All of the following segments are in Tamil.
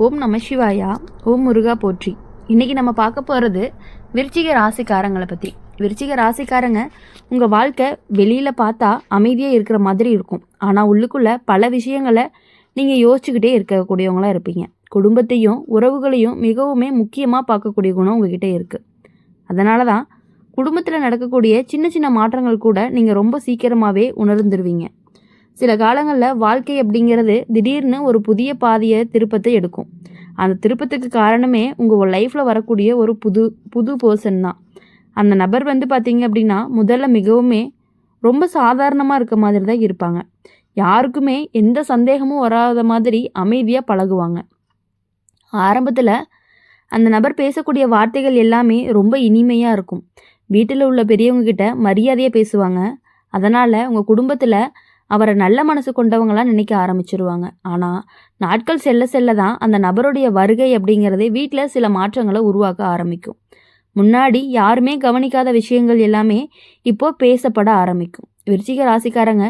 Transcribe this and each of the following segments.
ஓம் நம சிவாயா. ஓம் முருகா போற்றி. இன்றைக்கி நம்ம பார்க்க போகிறது விருச்சிக ராசிக்காரங்களை பற்றி. விருச்சிக ராசிக்காரங்க உங்கள் வாழ்க்கை வெளியில் பார்த்தா அமைதியாக இருக்கிற மாதிரி இருக்கும். ஆனால் உள்ளுக்குள்ளே பல விஷயங்களை நீங்கள் யோசிச்சுக்கிட்டே இருக்கக்கூடியவங்களாக இருப்பீங்க. குடும்பத்தையும் உறவுகளையும் மிகவுமே முக்கியமாக பார்க்கக்கூடிய குணம் உங்ககிட்ட இருக்குது. அதனால தான் குடும்பத்தில் நடக்கக்கூடிய சின்ன சின்ன மாற்றங்கள் கூட நீங்கள் ரொம்ப சீக்கிரமாகவே உணர்ந்துருவீங்க. சில காலங்களில் வாழ்க்கை அப்படிங்கிறது திடீர்னு ஒரு புதிய பாதையை திருப்பத்தை எடுக்கும். அந்த திருப்பத்துக்கு காரணமே உங்கள் லைஃப்பில் வரக்கூடிய ஒரு புது பர்சன் தான். அந்த நபர் பார்த்தீங்க அப்படின்னா முதல்ல மிகவுமே ரொம்ப சாதாரணமாக இருக்க மாதிரி தான் இருப்பாங்க. யாருக்குமே எந்த சந்தேகமும் வராத மாதிரி அமைதியாக பழகுவாங்க. ஆரம்பத்தில் அந்த நபர் பேசக்கூடிய வார்த்தைகள் எல்லாமே ரொம்ப இனிமையாக இருக்கும். வீட்டில் உள்ள பெரியவங்க கிட்ட மரியாதையாக பேசுவாங்க. அதனால் உங்கள் குடும்பத்தில் அவரை நல்ல மனசு கொண்டவங்களாம் நினைக்க ஆரம்பிச்சிருவாங்க. ஆனால் நாட்கள் செல்ல செல்ல தான் அந்த நபருடைய வருகை அப்படிங்கிறதே வீட்டில் சில மாற்றங்களை உருவாக்க ஆரம்பிக்கும். முன்னாடி யாருமே கவனிக்காத விஷயங்கள் எல்லாமே இப்போது பேசப்பட ஆரம்பிக்கும். விருச்சிக ராசிக்காரங்க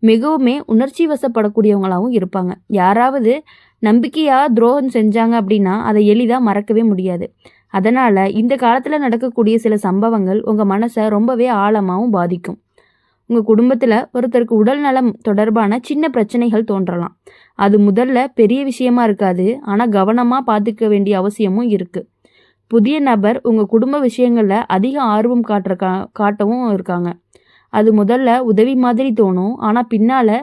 மிகவுமே உணர்ச்சி வசப்படக்கூடியவங்களாகவும் இருப்பாங்க. யாராவது நம்பிக்கையாக துரோகம் செஞ்சாங்க அப்படின்னா அதை எளிதாக மறக்கவே முடியாது. அதனால் இந்த காலத்தில் நடக்கக்கூடிய சில சம்பவங்கள் உங்கள் மனசை ரொம்பவே ஆழமாகவும் பாதிக்கும். உங்கள் குடும்பத்தில் ஒருத்தருக்கு உடல் நலம் தொடர்பான சின்ன பிரச்சனைகள் தோன்றலாம். அது முதல்ல பெரிய விஷயமா இருக்காது, ஆனால் கவனமாக பார்த்துக்க வேண்டிய அவசியமும் இருக்குது. புதிய நபர் உங்கள் குடும்ப விஷயங்களில் அதிக ஆர்வம் காட்டவும் இருக்காங்க. அது முதல்ல உதவி மாதிரி தோணும், ஆனால் பின்னால்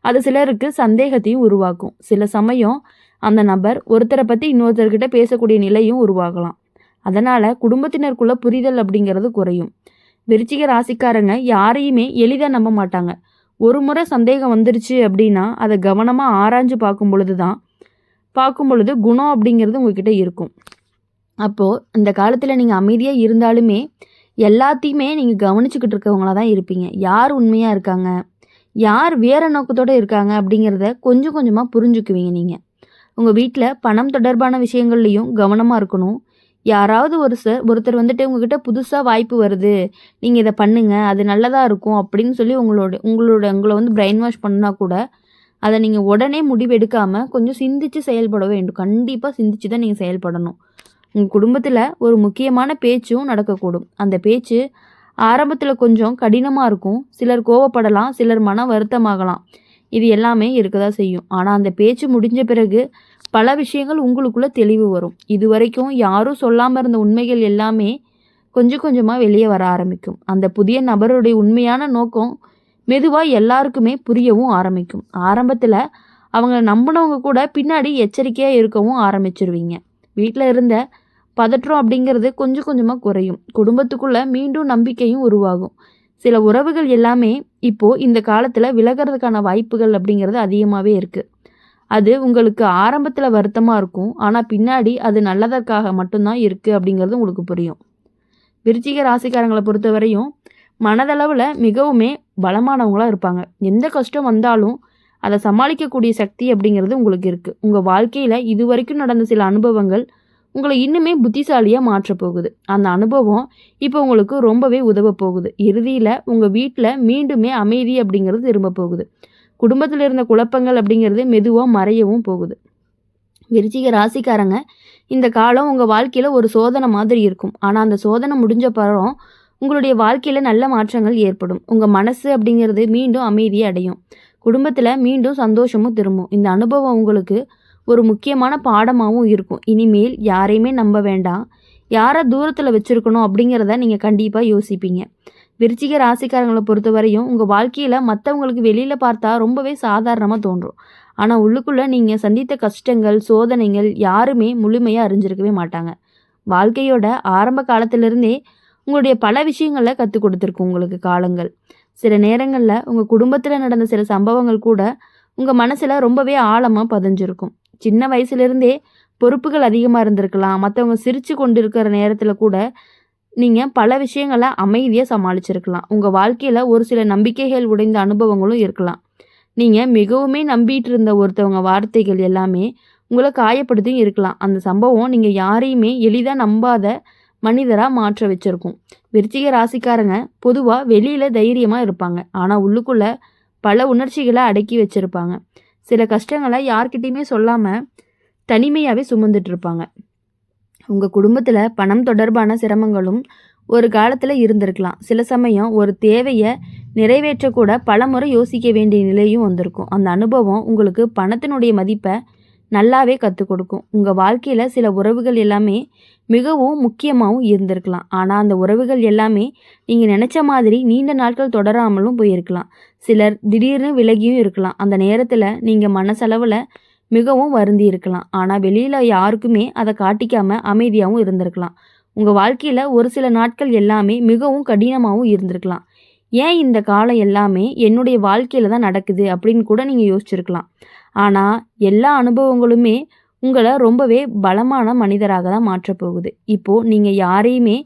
அது சிலருக்கு சந்தேகத்தையும் உருவாக்கும். சில சமயம் அந்த நபர் ஒருத்தரை பற்றி இன்னொருத்தர்கிட்ட பேசக்கூடிய நிலையும் உருவாகலாம். அதனால் குடும்பத்தினருக்குள்ள புரிதல் அப்படிங்கிறது குறையும். விருச்சிக ராசிக்காரங்க யாரையுமே எளிதாக நம்ப மாட்டாங்க. ஒரு முறை சந்தேகம் வந்துருச்சு அப்படின்னா அதை கவனமாக ஆராய்ஞ்சு பார்க்கும் பொழுது குணம் அப்படிங்கிறது உங்ககிட்ட இருக்கும். அப்போது இந்த காலத்தில் நீங்கள் அமைதியாக இருந்தாலுமே எல்லாத்தையுமே நீங்கள் கவனிச்சுக்கிட்டு இருக்கவங்களாக தான் இருப்பீங்க. யார் உண்மையாக இருக்காங்க, யார் வேறு நோக்கத்தோடு இருக்காங்க அப்படிங்கிறத கொஞ்சம் கொஞ்சமாக புரிஞ்சுக்குவீங்க. நீங்கள் உங்கள் வீட்டில் பணம் தொடர்பான விஷயங்கள்லையும் கவனமாக இருக்கணும். யாராவது ஒருத்தர் உங்ககிட்ட புதுசாக வாய்ப்பு வருது, நீங்கள் இதை பண்ணுங்கள், அது நல்லதாக இருக்கும் அப்படின்னு சொல்லி உங்களை பிரெயின் வாஷ் பண்ணால் கூட அதை நீங்கள் உடனே முடிவு எடுக்காமல் கொஞ்சம் சிந்தித்து செயல்பட வேண்டும். கண்டிப்பாக சிந்திச்சு தான் நீங்கள் செயல்படணும். உங்கள் குடும்பத்தில் ஒரு முக்கியமான பேச்சும் நடக்கக்கூடும். அந்த பேச்சு ஆரம்பத்தில் கொஞ்சம் கடினமாக இருக்கும். சிலர் கோவப்படலாம், சிலர் மன வருத்தமாகலாம். இது எல்லாமே இருக்க தான் செய்யும். ஆனால் அந்த பேச்சு முடிஞ்ச பிறகு பல விஷயங்கள் உங்களுக்குள்ளே தெளிவு வரும். இது வரைக்கும் யாரும் சொல்லாமல் இருந்த உண்மைகள் எல்லாமே கொஞ்சம் கொஞ்சமாக வெளியே வர ஆரம்பிக்கும். அந்த புதிய நபருடைய உண்மையான நோக்கம் மெதுவாக எல்லாருக்குமே புரியவும் ஆரம்பிக்கும். ஆரம்பத்தில் அவங்க நம்பினவங்க கூட பின்னாடி எச்சரிக்கையாக இருக்கவும் ஆரம்பிச்சிருவீங்க. வீட்டில் இருந்த பதற்றம் அப்படிங்கிறது கொஞ்சம் கொஞ்சமாக குறையும். குடும்பத்துக்குள்ளே மீண்டும் நம்பிக்கையும் உருவாகும். சில உறவுகள் எல்லாமே இப்போது இந்த காலத்தில் விலகிறதுக்கான வாய்ப்புகள் அப்படிங்கிறது அதிகமாகவே இருக்குது. அது உங்களுக்கு ஆரம்பத்தில் வருத்தமாக இருக்கும், ஆனால் பின்னாடி அது நல்லதற்காக மட்டும்தான் இருக்குது அப்படிங்கிறது உங்களுக்கு புரியும். விருச்சிக ராசிக்காரங்களை பொறுத்தவரையும் மனதளவில் மிகவுமே பலமானவங்களாக இருப்பாங்க. எந்த கஷ்டம் வந்தாலும் அதை சமாளிக்கக்கூடிய சக்தி அப்படிங்கிறது உங்களுக்கு இருக்குது. உங்கள் வாழ்க்கையில் இது வரைக்கும் நடந்த சில அனுபவங்கள் உங்களை இன்னுமே புத்திசாலியாக மாற்றப்போகுது. அந்த அனுபவம் இப்போ உங்களுக்கு ரொம்பவே உதவ போகுது. இறுதியில் உங்கள் வீட்டில் மீண்டுமே அமைதி அப்படிங்கிறது திரும்ப போகுது. குடும்பத்தில் இருந்த குழப்பங்கள் அப்படிங்கிறது மெதுவாக மறையவும் போகுது. விருச்சிக ராசிக்காரங்க இந்த காலம் உங்கள் வாழ்க்கையில் ஒரு சோதனை மாதிரி இருக்கும். ஆனால் அந்த சோதனை முடிஞ்ச பிறகும் உங்களுடைய வாழ்க்கையில் நல்ல மாற்றங்கள் ஏற்படும். உங்கள் மனசு அப்படிங்கிறது மீண்டும் அமைதியை அடையும். குடும்பத்தில் மீண்டும் சந்தோஷமும் திரும்பும். இந்த அனுபவம் உங்களுக்கு ஒரு முக்கியமான பாடமாகவும் இருக்கும். இனிமேல் யாரையுமே நம்ப வேண்டாம், யாரை தூரத்தில் வச்சுருக்கணும் அப்படிங்கிறத நீங்கள் கண்டிப்பாக யோசிப்பீங்க. விருச்சிக ராசிக்காரங்களை பொறுத்தவரையும் உங்கள் வாழ்க்கையில் மற்றவங்களுக்கு வெளியில் பார்த்தா ரொம்பவே சாதாரணமாக தோன்றும். ஆனால் உள்ளுக்குள்ளே நீங்கள் சந்தித்த கஷ்டங்கள், சோதனைகள் யாருமே முழுமையாக அறிஞ்சிருக்கவே மாட்டாங்க. வாழ்க்கையோட ஆரம்ப காலத்திலிருந்தே உங்களுடைய பல விஷயங்களை கற்றுக் கொடுத்துருக்கும் உங்களுக்கு காலங்கள். சில நேரங்களில் உங்கள் குடும்பத்தில் நடந்த சில சம்பவங்கள் கூட உங்கள் மனசில் ரொம்பவே ஆழமாக பதிஞ்சிருக்கும். சின்ன வயசுலேருந்தே பொறுப்புகள் அதிகமாக இருந்திருக்கலாம். மற்றவங்க சிரித்து கொண்டு இருக்கிற நேரத்தில் கூட நீங்கள் பல விஷயங்களை அமைதியாக சமாளிச்சிருக்கலாம். உங்கள் வாழ்க்கையில் ஒரு சில நம்பிக்கைகள் உடைந்த அனுபவங்களும் இருக்கலாம். நீங்கள் மிகவுமே நம்பிட்டு இருந்த ஒருத்தவங்க வார்த்தைகள் எல்லாமே உங்களை காயப்படுத்தியும் இருக்கலாம். அந்த சம்பவம் நீங்கள் யாரையுமே எளிதாக நம்பாத மனிதராக மாற்ற வச்சுருக்கும். விருச்சிக ராசிக்காரங்க பொதுவாக வெளியில் தைரியமாக இருப்பாங்க, ஆனால் உள்ளுக்குள்ளே பல உணர்ச்சிகளை அடக்கி வச்சுருப்பாங்க. சில கஷ்டங்களை யார்கிட்டையுமே சொல்லாமல் தனிமையாகவே சுமந்துட்டு இருப்பாங்க. உங்கள் குடும்பத்தில் பணம் தொடர்பான சிரமங்களும் ஒரு காலத்தில் இருந்திருக்கலாம். சில சமயம் ஒரு தேவையை நிறைவேற்றக்கூட பல முறை யோசிக்க வேண்டிய நிலையும் வந்திருக்கும். அந்த அனுபவம் உங்களுக்கு பணத்தினுடைய மதிப்பை நல்லாவே கற்றுக் கொடுக்கும். உங்கள் வாழ்க்கையில் சில உறவுகள் எல்லாமே மிகவும் முக்கியமாகவும் இருந்திருக்கலாம். ஆனால் அந்த உறவுகள் எல்லாமே நீங்கள் நினச்ச மாதிரி நீண்ட நாட்கள் தொடராமலும் போயிருக்கலாம். சிலர் திடீர்னு விலகியும் இருக்கலாம். அந்த நேரத்தில் நீங்கள் மனசளவில் மிகவும் வருந்தி இருக்கலாம். ஆனால் வெளியில் யாருக்குமே அதை காட்டிக்காமல் அமைதியாகவும் இருந்திருக்கலாம். உங்கள் வாழ்க்கையில் ஒரு சில நாட்கள் எல்லாமே மிகவும் கடினமாகவும் இருந்திருக்கலாம். ஏன் இந்த காலம் எல்லாமே என்னுடைய வாழ்க்கையில் தான் நடக்குது அப்படின்னு கூட நீங்கள் யோசிச்சிருக்கலாம். ஆனால் எல்லா அனுபவங்களுமே உங்களை ரொம்பவே பலமான மனிதராக தான் மாற்றப்போகுது. இப்போது நீங்கள் யாரையுமே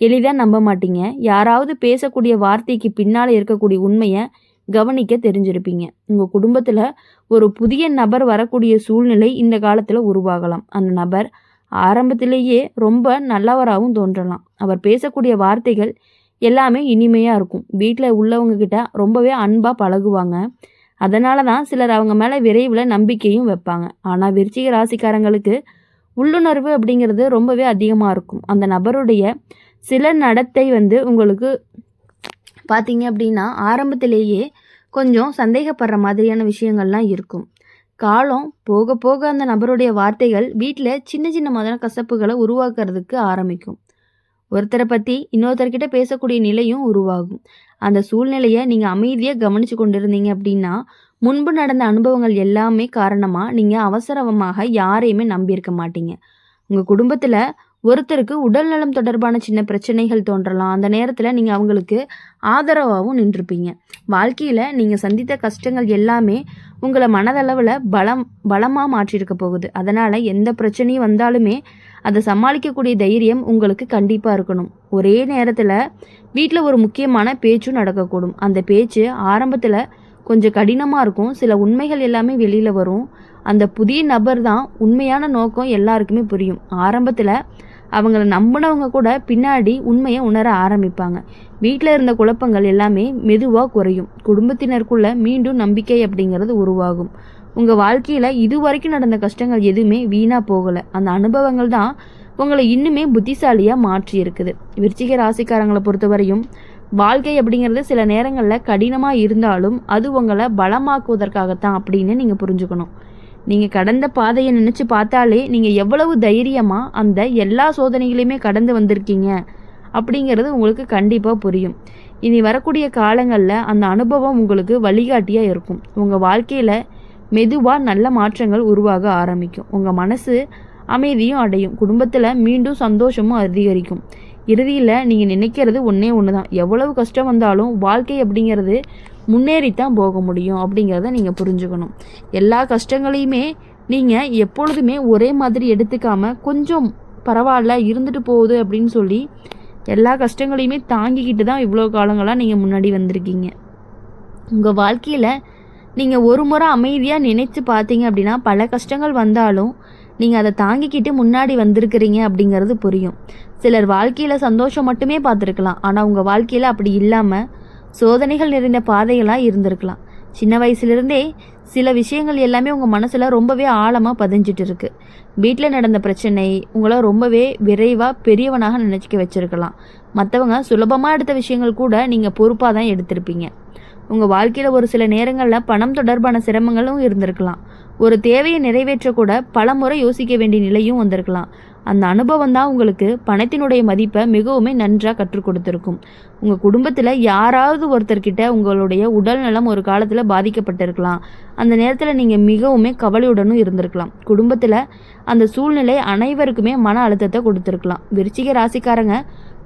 எளிதாக நம்ப மாட்டீங்க. யாராவது பேசக்கூடிய வார்த்தைக்கு பின்னால் இருக்கக்கூடிய உண்மையை கவனிக்க தெரிஞ்சிருப்பீங்க. உங்கள் குடும்பத்தில் ஒரு புதிய நபர் வரக்கூடிய சூழ்நிலை இந்த காலத்தில் உருவாகலாம். அந்த நபர் ஆரம்பத்திலேயே ரொம்ப நல்லவராகவும் தோன்றலாம். அவர் பேசக்கூடிய வார்த்தைகள் எல்லாமே இனிமையாக இருக்கும். வீட்டில் உள்ளவங்கக்கிட்ட ரொம்பவே அன்பாக பழகுவாங்க. அதனால தான் சிலர் அவங்க மேலே விரைவில் நம்பிக்கையும் வைப்பாங்க. ஆனால் விருச்சிக ராசிக்காரங்களுக்கு உள்ளுணர்வு அப்படிங்கிறது ரொம்பவே அதிகமாக இருக்கும். அந்த நபருடைய சில நடத்தை உங்களுக்கு பார்த்தீங்க அப்படின்னா ஆரம்பத்திலேயே கொஞ்சம் சந்தேகப்படுற மாதிரியான விஷயங்கள்லாம் இருக்கும். காலம் போக போக அந்த நபருடைய வார்த்தைகள் வீட்டில் சின்ன சின்ன மன கசப்புகளை உருவாக்குறதுக்கு ஆரம்பிக்கும். ஒருத்தரை பற்றி இன்னொருத்தர்கிட்ட பேசக்கூடிய நிலையும் உருவாகும். அந்த சூழ்நிலையை நீங்கள் அமைதியாக கவனித்து கொண்டிருந்தீங்க அப்படின்னா முன்பு நடந்த அனுபவங்கள் எல்லாமே காரணமாக நீங்கள் அவசரமாக யாரையுமே நம்பியிருக்க மாட்டீங்க. உங்கள் குடும்பத்தில் ஒருத்தருக்கு உடல்நலம் தொடர்பான சின்ன பிரச்சனைகள் தோன்றலாம். அந்த நேரத்தில் நீங்கள் அவங்களுக்கு ஆதரவாகவும் நின்றுப்பீங்க. வாழ்க்கையில் நீங்கள் சந்தித்த கஷ்டங்கள் எல்லாமே உங்களை மனதளவில் பலமாக மாற்றியிருக்க போகுது. அதனால் எந்த பிரச்சனையும் வந்தாலுமே அதை சமாளிக்கக்கூடிய தைரியம் உங்களுக்கு கண்டிப்பாக இருக்கணும். ஒரே நேரத்தில் வீட்டில் ஒரு முக்கியமான பேச்சும் நடக்கக்கூடும். அந்த பேச்சு ஆரம்பத்தில் கொஞ்சம் கடினமாக இருக்கும். சில உண்மைகள் எல்லாமே வெளியில் வரும். அந்த புதிய நபர் தான் உண்மையான நோக்கம் எல்லாருக்குமே புரியும். ஆரம்பத்தில் அவங்கள நம்பினவங்க கூட பின்னாடி உண்மையை உணர ஆரம்பிப்பாங்க. வீட்டில் இருந்த குழப்பங்கள் எல்லாமே மெதுவாக குறையும். குடும்பத்தினருக்குள்ள மீண்டும் நம்பிக்கை அப்படிங்கிறது உருவாகும். உங்கள் வாழ்க்கையில் இதுவரைக்கும் நடந்த கஷ்டங்கள் எதுவுமே வீணாக போகலை. அந்த அனுபவங்கள் தான் உங்களை இன்னுமே புத்திசாலியாக மாற்றி இருக்குது. விருச்சிக ராசிக்காரங்களை பொறுத்தவரையும் வாழ்க்கை அப்படிங்கிறது சில நேரங்களில் கடினமாக இருந்தாலும் அது உங்களை பலமாக்குவதற்காகத்தான் அப்படின்னு நீங்கள் புரிஞ்சுக்கணும். நீங்கள் கடந்த பாதையை நினச்சி பார்த்தாலே நீங்கள் எவ்வளவு தைரியமாக அந்த எல்லா சோதனைகளையுமே கடந்து வந்திருக்கீங்க அப்படிங்கிறது உங்களுக்கு கண்டிப்பாக புரியும். இனி வரக்கூடிய காலங்களில் அந்த அனுபவம் உங்களுக்கு வழிகாட்டியாக இருக்கும். உங்கள் வாழ்க்கையில் மெதுவாக நல்ல மாற்றங்கள் உருவாக ஆரம்பிக்கும். உங்கள் மனசு அமைதியும் அடையும். குடும்பத்தில் மீண்டும் சந்தோஷமும் அதிகரிக்கும். இறுதியில் நீங்கள் நினைக்கிறது ஒன்றே ஒன்று தான். எவ்வளவு கஷ்டம் வந்தாலும் வாழ்க்கை அப்படிங்கிறது முன்னேறித்தான் போக முடியும் அப்படிங்கிறத நீங்கள் புரிஞ்சுக்கணும். எல்லா கஷ்டங்களையுமே நீங்கள் எப்பொழுதுமே ஒரே மாதிரி எடுத்துக்காமல் கொஞ்சம் பரவாயில்ல இருந்துட்டு போகுது அப்படின்னு சொல்லி எல்லா கஷ்டங்களையுமே தாங்கிக்கிட்டு தான் இவ்வளோ காலங்களாக நீங்கள் முன்னாடி வந்திருக்கீங்க. உங்கள் வாழ்க்கையில் நீங்கள் ஒரு முறை அமைதியாக நினைத்து பார்த்தீங்க அப்படின்னா பல கஷ்டங்கள் வந்தாலும் நீங்கள் அதை தாங்கிக்கிட்டு முன்னாடி வந்திருக்கிறீங்க அப்படிங்கிறது புரியும். சிலர் வாழ்க்கையில் சந்தோஷம் மட்டுமே பார்த்துருக்கலாம். ஆனால் உங்கள் வாழ்க்கையில் அப்படி இல்லாமல் சோதனைகள் நிறைந்த பாதைகளாக இருந்திருக்கலாம். சின்ன வயசுலேருந்தே சில விஷயங்கள் எல்லாமே உங்கள் மனசில் ரொம்பவே ஆழமாக பதிஞ்சிட்டு இருக்கு. வீட்டில் நடந்த பிரச்சனை உங்களை ரொம்பவே விரைவாக பெரியவனாக நினச்சிக்க வச்சுருக்கலாம். மற்றவங்க சுலபமாக எடுத்த விஷயங்கள் கூட நீங்கள் பொறுப்பாக தான் எடுத்திருப்பீங்க. உங்கள் வாழ்க்கையில் ஒரு சில நேரங்களில் பணம் தொடர்பான சிரமங்களும் இருந்திருக்கலாம். ஒரு தேவையை நிறைவேற்றக்கூட பல முறை யோசிக்க வேண்டிய நிலையும் வந்திருக்கலாம். அந்த அனுபவம் தான் உங்களுக்கு பணத்தினுடைய மதிப்பை மிகவுமே நன்றாக கற்றுக் கொடுத்துருக்கும். உங்கள் குடும்பத்தில் யாராவது ஒருத்தர்கிட்ட உங்களுடைய உடல் நலம் ஒரு காலத்தில் பாதிக்கப்பட்டிருக்கலாம். அந்த நேரத்தில் நீங்கள் மிகவுமே கவலையுடனும் இருந்திருக்கலாம். குடும்பத்தில் அந்த சூழ்நிலை அனைவருக்குமே மன அழுத்தத்தை கொடுத்துருக்கலாம். விருச்சிக ராசிக்காரங்க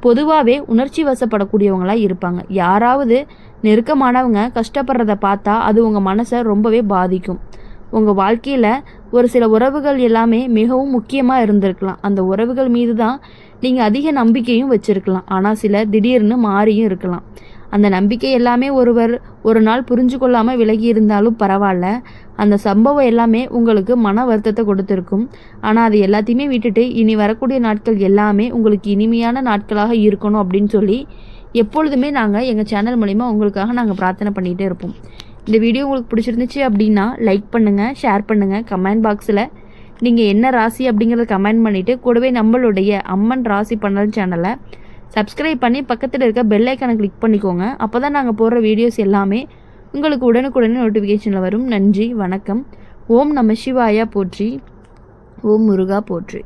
பொதுவாகவே உணர்ச்சி வசப்படக்கூடியவங்களாக இருப்பாங்க. யாராவது நெருக்கமானவங்க கஷ்டப்படுறத பார்த்தா அது உங்கள் மனசை ரொம்பவே பாதிக்கும். உங்கள் வாழ்க்கையில் ஒரு சில உறவுகள் எல்லாமே மிகவும் முக்கியமாக இருந்திருக்கலாம். அந்த உறவுகள் மீது தான் நீங்கள் அதிக நம்பிக்கையும் வச்சுருக்கலாம். ஆனால் சில திடீர்னு மாறியும் இருக்கலாம். அந்த நம்பிக்கை எல்லாமே ஒரு நாள் புரிஞ்சு கொள்ளாமல் விலகி இருந்தாலும் பரவாயில்ல. அந்த சம்பவம் எல்லாமே உங்களுக்கு மன வருத்தத்தை கொடுத்துருக்கும். ஆனால் அது எல்லாத்தையுமே விட்டுட்டு இனி வரக்கூடிய நாட்கள் எல்லாமே உங்களுக்கு இனிமையான நாட்களாக இருக்கணும் அப்படின்னு சொல்லி எப்பொழுதுமே நாங்கள் எங்கள் சேனல் மூலிமா உங்களுக்காக நாங்கள் பிரார்த்தனை பண்ணிகிட்டே இருப்போம். இந்த வீடியோ உங்களுக்கு பிடிச்சிருந்துச்சு அப்படின்னா லைக் பண்ணுங்கள், ஷேர் பண்ணுங்கள், கமெண்ட் பாக்ஸில் நீங்கள் என்ன ராசி அப்படிங்கிறத கமெண்ட் பண்ணிவிட்டு கூடவே நம்மளுடைய அம்மன் ராசி பண்ணல் சேனலை சப்ஸ்கிரைப் பண்ணி பக்கத்தில் இருக்க பெல் ஐக்கானை கிளிக் பண்ணிக்கோங்க. அப்போ தான் நாங்கள் போடுற வீடியோஸ் எல்லாமே உங்களுக்கு உடனுக்குடனே நோட்டிஃபிகேஷனில் வரும். நன்றி, வணக்கம். ஓம் நம சிவாயா போற்றி, ஓம் முருகா போற்றி.